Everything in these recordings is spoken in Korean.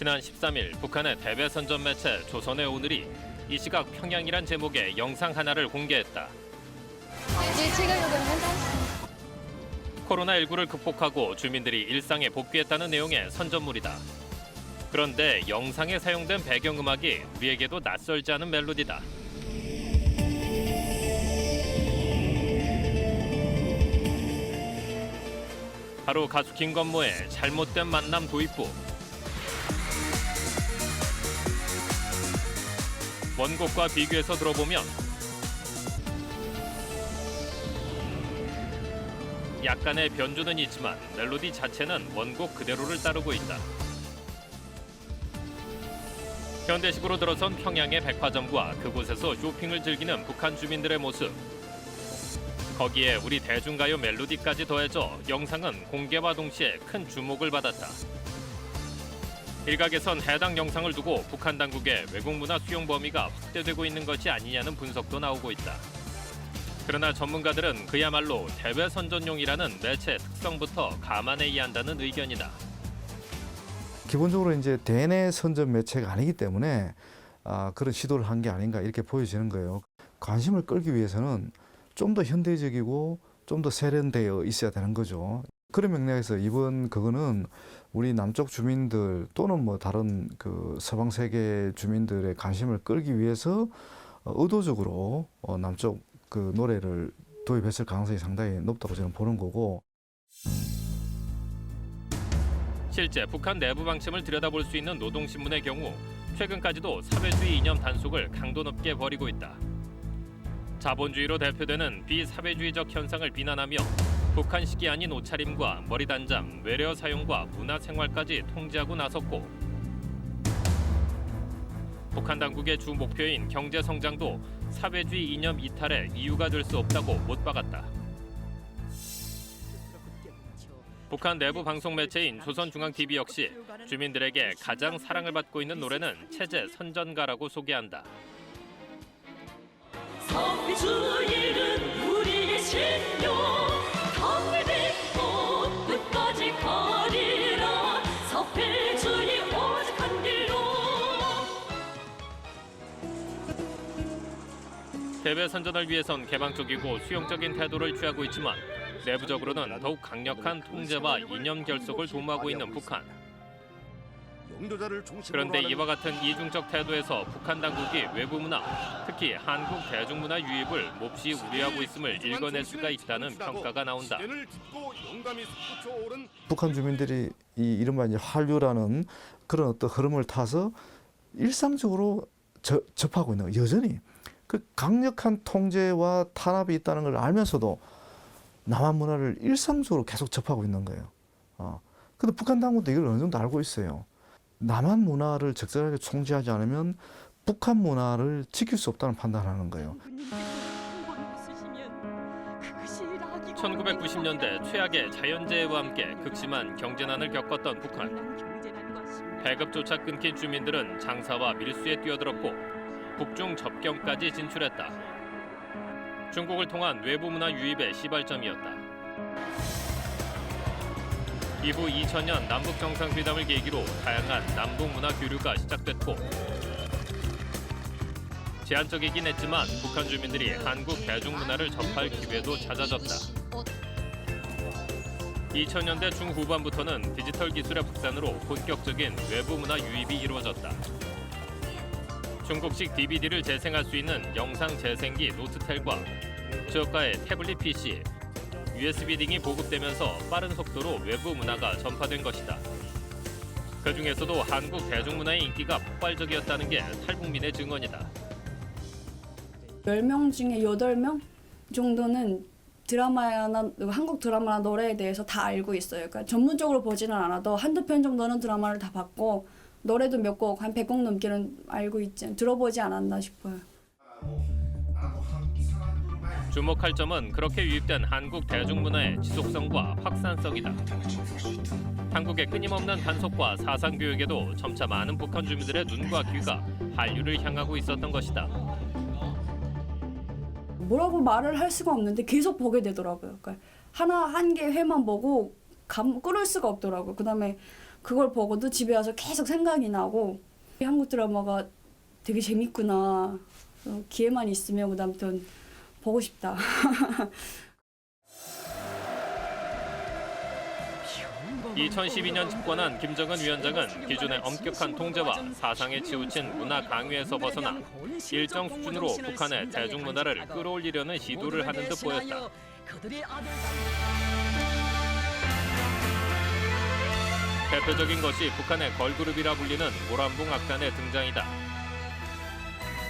지난 13일 북한의 대외 선전 매체 조선의 오늘이 이 시각 평양이란 제목의 영상 하나를 공개했다. 코로나19를 극복하고 주민들이 일상에 복귀했다는 내용의 선전물이다. 그런데 영상에 사용된 배경음악이 우리에게도 낯설지 않은 멜로디다. 바로 가수 김건모의 잘못된 만남 도입부. 원곡과 비교해서 들어보면 약간의 변주는 있지만 멜로디 자체는 원곡 그대로를 따르고 있다. 현대식으로 들어선 평양의 백화점과 그곳에서 쇼핑을 즐기는 북한 주민들의 모습. 거기에 우리 대중가요 멜로디까지 더해져 영상은 공개와 동시에 큰 주목을 받았다. 일각에선 해당 영상을 두고 북한 당국의 외국문화 수용 범위가 확대되고 있는 것이 아니냐는 분석도 나오고 있다. 그러나 전문가들은 그야말로 대외 선전용이라는 매체 특성부터 감안해야 한다는 의견이다. 기본적으로 이제 대내 선전 매체가 아니기 때문에 그런 시도를 한 게 아닌가 이렇게 보여지는 거예요. 관심을 끌기 위해서는 좀 더 현대적이고 좀 더 세련되어 있어야 되는 거죠. 그런 맥락에서 이번 그거는 우리 남쪽 주민들 또는 뭐 다른 그 서방 세계 주민들의 관심을 끌기 위해서 의도적으로 남쪽 그 노래를 도입했을 가능성이 상당히 높다고 저는 보는 거고. 실제 북한 내부 방침을 들여다볼 수 있는 노동신문의 경우 최근까지도 사회주의 이념 단속을 강도 높게 벌이고 있다. 자본주의로 대표되는 비사회주의적 현상을 비난하며 북한식이 아닌 옷차림과 머리 단장, 외래어 사용과 문화생활까지 통제하고 나섰고 북한 당국의 주 목표인 경제성장도 사회주의 이념 이탈의 이유가 될 수 없다고 못 박았다. 북한 내부 방송 매체인 조선중앙TV 역시 주민들에게 가장 사랑을 받고 있는 노래는 체제 선전가라고 소개한다. 서주일은 우리의 신용 덕을 빚고 끝까지 가리라 서필주의 오직한 길로. 대외 선전을 위해선 개방적이고 수용적인 태도를 취하고 있지만 내부적으로는 더욱 강력한 통제와 이념 결속을 도모하고 있는 북한. 그런데 이와 같은 이중적 태도에서 북한 당국이 외부 문화, 특히 한국 대중문화 유입을 몹시 우려하고 있음을 읽어낼 수가 있다는 평가가 나온다. 북한 주민들이 이 이른바 이제 한류라는 그런 어떤 흐름을 타서 일상적으로 접하고 있는 거예요. 여전히 그 강력한 통제와 탄압이 있다는 걸 알면서도 남한 문화를 일상적으로 계속 접하고 있는 거예요. 근데 북한 당국도 이걸 어느 정도 알고 있어요. 남한 문화를 적절하게 통제하지 않으면 북한 문화를 지킬 수 없다는 판단을 하는 거예요. 1990년대 최악의 자연재해와 함께 극심한 경제난을 겪었던 북한. 배급조차 끊긴 주민들은 장사와 밀수에 뛰어들었고 북중 접경까지 진출했다. 중국을 통한 외부 문화 유입의 시발점이었다. 이후 2000년 남북 정상회담을 계기로 다양한 남북 문화 교류가 시작됐고 제한적이긴 했지만 북한 주민들이 한국 대중문화를 접할 기회도 잦아졌다. 2000년대 중후반부터는 디지털 기술의 확산으로 본격적인 외부 문화 유입이 이루어졌다. 중국식 DVD를 재생할 수 있는 영상 재생기 노트텔과 저가의 태블릿 PC, USB 등이 보급되면서 빠른 속도로 외부 문화가 전파된 것이다. 그 중에서도 한국 대중문화의 인기가 폭발적이었다는 게 탈북민의 증언이다. 10명 중에 8명 정도는 드라마나 한국 드라마나 노래에 대해서 다 알고 있어요. 그러니까 전문적으로 보지는 않아도 한두 편 정도는 드라마를 다 봤고 노래도 몇 곡, 한 100곡 넘게는 알고 있지, 들어보지 않았나 싶어요. 주목할 점은 그렇게 유입된 한국 대중문화의 지속성과 확산성이다. 한국의 끊임없는 단속과 사상교육에도 점차 많은 북한 주민들의 눈과 귀가 한류를 향하고 있었던 것이다. 뭐라고 말을 할 수가 없는데 계속 보게 되더라고요. 그러니까 한 개 회만 보고 끊을 수가 없더라고요. 그다음에 그걸 보고도 집에 와서 계속 생각이 나고 한국 드라마가 되게 재밌구나. 기회만 있으면 그다음부터 보고 싶다. 2012년 집권한 김정은 위원장은 기존의 엄격한 통제와 사상에 치우친 문화 강요에서 벗어나 일정 수준으로 북한의 대중문화를 끌어올리려는 시도를 하는 듯 보였다. 대표적인 것이 북한의 걸그룹이라 불리는 모란봉 악단의 등장이다.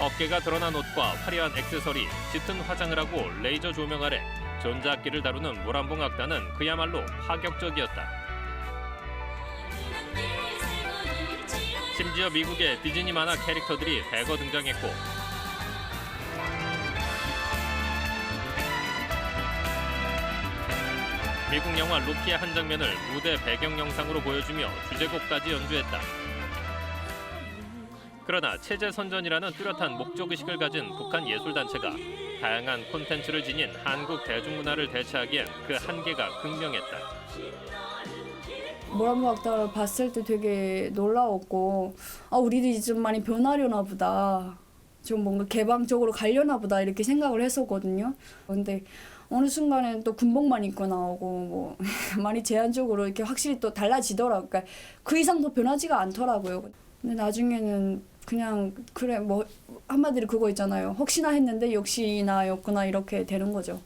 어깨가 드러난 옷과 화려한 액세서리, 짙은 화장을 하고 레이저 조명 아래 전자악기를 다루는 모란봉 악단은 그야말로 파격적이었다. 심지어 미국의 디즈니 만화 캐릭터들이 대거 등장했고 미국 영화 로키의 한 장면을 무대 배경 영상으로 보여주며 주제곡까지 연주했다. 그러나 체제 선전이라는 뚜렷한 목적의식을 가진 북한 예술단체가 다양한 콘텐츠를 지닌 한국 대중문화를 대체하기엔 그 한계가 극명했다. 모란봉 악단을 봤을 때 되게 놀라웠고 우리들이 좀 많이 변하려나 보다. 좀 뭔가 개방적으로 가려나 보다 이렇게 생각을 했었거든요. 근데 어느 순간엔 또 군복만 입고 나오고 뭐 많이 제한적으로 이렇게 확실히 또 달라지더라고요. 그러니까 그 이상 더 변하지가 않더라고요. 근데 나중에는 그냥 그래 뭐 한마디로 그거 있잖아요. 혹시나 했는데 역시나였구나 이렇게 되는 거죠.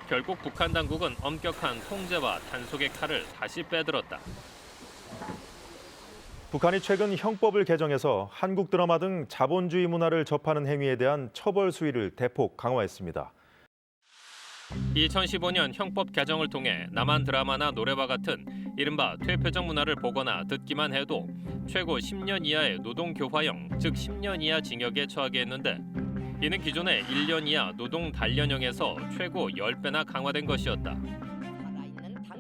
결국 북한 당국은 엄격한 통제와 단속의 칼을 다시 빼들었다. 북한이 최근 형법을 개정해서 한국 드라마 등 자본주의 문화를 접하는 행위에 대한 처벌 수위를 대폭 강화했습니다. 2015년 형법 개정을 통해 남한 드라마나 노래와 같은 이른바 퇴폐적 문화를 보거나 듣기만 해도 최고 10년 이하의 노동교화형, 즉 10년 이하 징역에 처하게 했는데 이는 기존의 1년 이하 노동 단련형에서 최고 10배나 강화된 것이었다.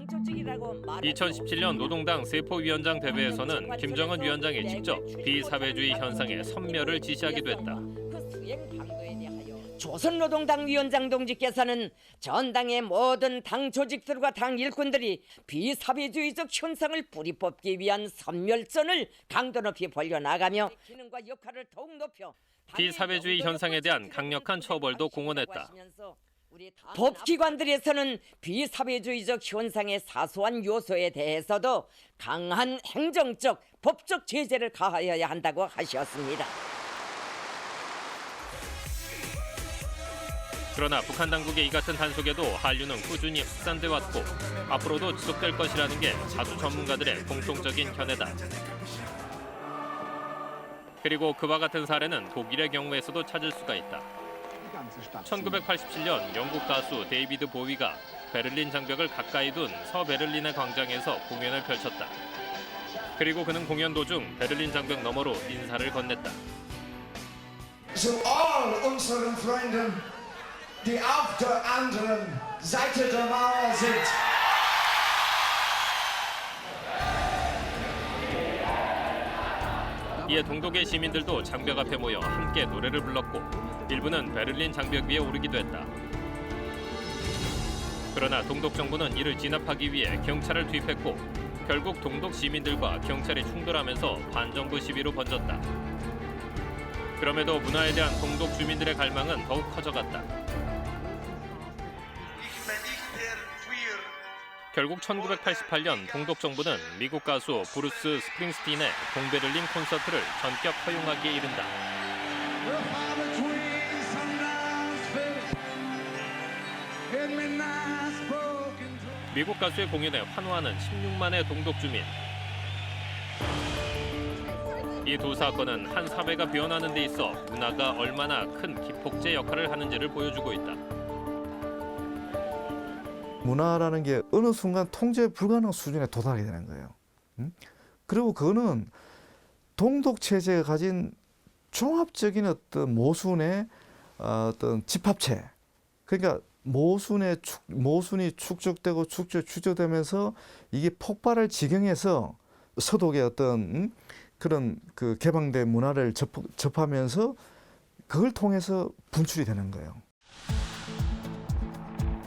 2017년 노동당 세포위원장 대회에서는 김정은 위원장이 직접 비사회주의 현상의 섬멸을 지시하기도 했다. 조선노동당 위원장 동지께서는 전당의 모든 당 조직들과 당 일꾼들이 비사회주의적 현상을 뿌리 뽑기 위한 섬멸전을 강도 높이 벌려나가며 기능과 역할을 더욱 높여 비사회주의 현상에 대한 강력한 처벌도 공언했다. 법기관들에서는 비사회주의적 현상의 사소한 요소에 대해서도 강한 행정적, 법적 제재를 가하여야 한다고 하셨습니다. 그러나 북한 당국의 이 같은 단속에도 한류는 꾸준히 확산돼 왔고 앞으로도 지속될 것이라는 게 자주 전문가들의 공통적인 견해다. 그리고 그와 같은 사례는 독일의 경우에서도 찾을 수가 있다. 1987년 영국 가수 데이비드 보위가 베를린 장벽을 가까이 둔 서베를린의 광장에서 공연을 펼쳤다. 그리고 그는 공연 도중 베를린 장벽 너머로 인사를 건넸다. Zu all unseren Freunden, die auf der anderen Seite der Mauer sind. 이에 동독의 시민들도 장벽 앞에 모여 함께 노래를 불렀고 일부는 베를린 장벽 위에 오르기도 했다. 그러나 동독 정부는 이를 진압하기 위해 경찰을 투입했고 결국 동독 시민들과 경찰이 충돌하면서 반정부 시위로 번졌다. 그럼에도 문화에 대한 동독 주민들의 갈망은 더욱 커져갔다. 결국 1988년 동독 정부는 미국 가수 브루스 스프링스틴의 동베를린 콘서트를 전격 허용하기에 이른다. 미국 가수의 공연에 환호하는 16만의 동독 주민. 이 두 사건은 한 사회가 변하는 데 있어 문화가 얼마나 큰 기폭제 역할을 하는지를 보여주고 있다. 문화라는 게 어느 순간 통제 불가능 수준에 도달하게 되는 거예요. 그리고 그거는 동독 체제가 가진 종합적인 어떤 모순의 어떤 집합체. 그러니까 모순이 축적되고 축적되면서 이게 폭발할 지경에서 서독의 어떤 그런 그 개방된 문화를 접하면서 그걸 통해서 분출이 되는 거예요.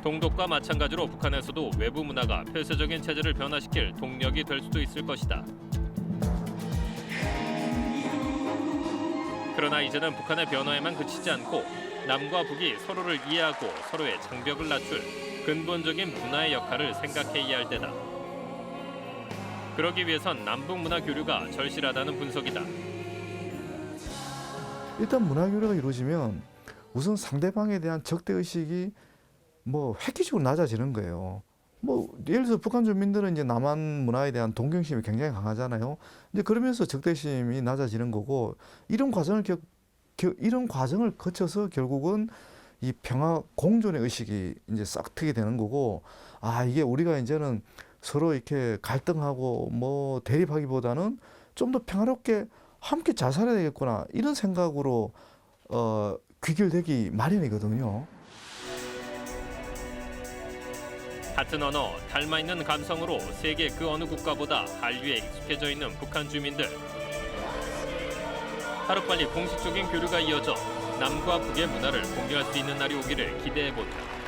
동독과 마찬가지로 북한에서도 외부 문화가 폐쇄적인 체제를 변화시킬 동력이 될 수도 있을 것이다. 그러나 이제는 북한의 변화에만 그치지 않고 남과 북이 서로를 이해하고 서로의 장벽을 낮출 근본적인 문화의 역할을 생각해야 할 때다. 그러기 위해선 남북 문화 교류가 절실하다는 분석이다. 일단 문화 교류가 이루어지면 우선 상대방에 대한 적대의식이 획기적으로 낮아지는 거예요. 예를 들어서 북한 주민들은 이제 남한 문화에 대한 동경심이 굉장히 강하잖아요. 이제 그러면서 적대심이 낮아지는 거고, 이런 과정을 거쳐서 결국은 이 평화 공존의 의식이 이제 싹 트게 되는 거고, 이게 우리가 이제는 서로 이렇게 갈등하고 대립하기보다는 좀 더 평화롭게 함께 잘 살아야 되겠구나, 이런 생각으로 귀결되기 마련이거든요. 같은 언어, 닮아있는 감성으로 세계 그 어느 국가보다 한류에 익숙해져 있는 북한 주민들. 하루빨리 공식적인 교류가 이어져 남과 북의 문화를 공유할 수 있는 날이 오기를 기대해본다.